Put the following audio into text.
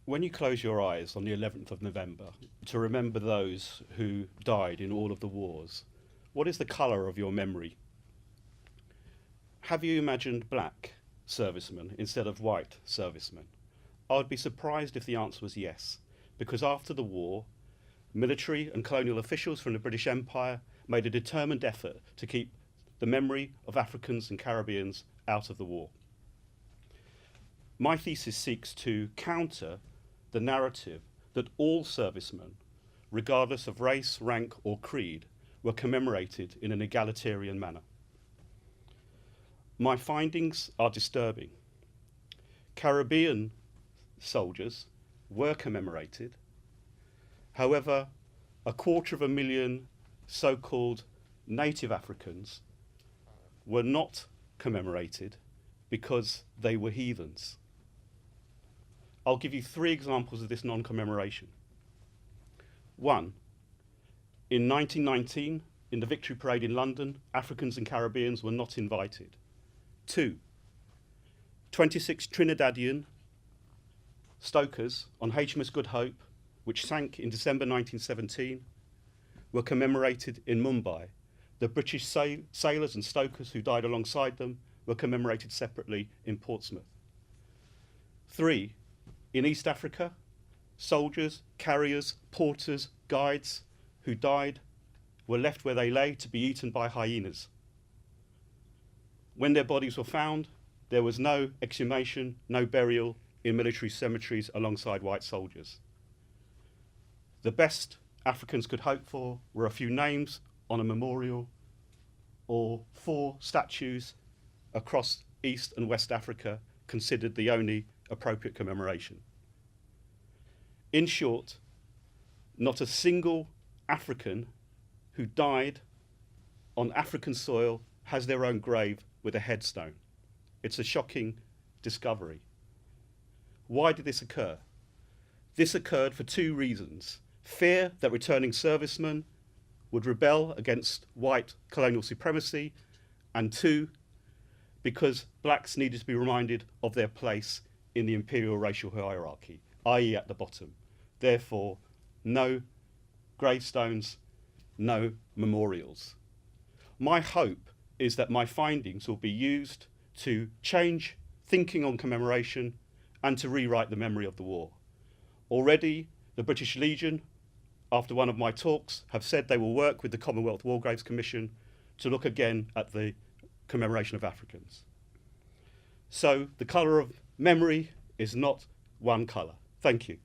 When you close your eyes on the 11th of November to remember those who died in all of the wars, what is the colour of your memory? Have you imagined black servicemen instead of white servicemen? I would be surprised if the answer was yes, because after the war, military and colonial officials from the British Empire made a determined effort to keep the memory of Africans and Caribbeans out of the war. My thesis seeks to counter the narrative that all servicemen, regardless of race, rank or creed, were commemorated in an egalitarian manner. My findings are disturbing. Caribbean soldiers were commemorated. However, 250,000 so-called native Africans were not commemorated because they were heathens. I'll give you 3 examples of this non-commemoration. 1, in 1919, in the Victory Parade in London, Africans and Caribbeans were not invited. 2, 26 Trinidadian stokers on HMS Good Hope, which sank in December 1917, were commemorated in Mumbai. The British sailors and stokers who died alongside them were commemorated separately in Portsmouth. 3, in East Africa, soldiers, carriers, porters, guides who died were left where they lay to be eaten by hyenas. When their bodies were found, there was no exhumation, no burial in military cemeteries alongside white soldiers. The best Africans could hope for were a few names on a memorial or 4 statues across East and West Africa, considered the only appropriate commemoration. In short, not a single African who died on African soil has their own grave with a headstone. It's a shocking discovery. Why did this occur? This occurred for 2 reasons. Fear that returning servicemen would rebel against white colonial supremacy, and 2, because blacks needed to be reminded of their place in the imperial racial hierarchy, i.e. at the bottom. Therefore, no gravestones, no memorials. My hope is that my findings will be used to change thinking on commemoration and to rewrite the memory of the war. Already, the British Legion, after one of my talks, have said they will work with the Commonwealth War Graves Commission to look again at the commemoration of Africans. So the colour of memory is not one colour. Thank you.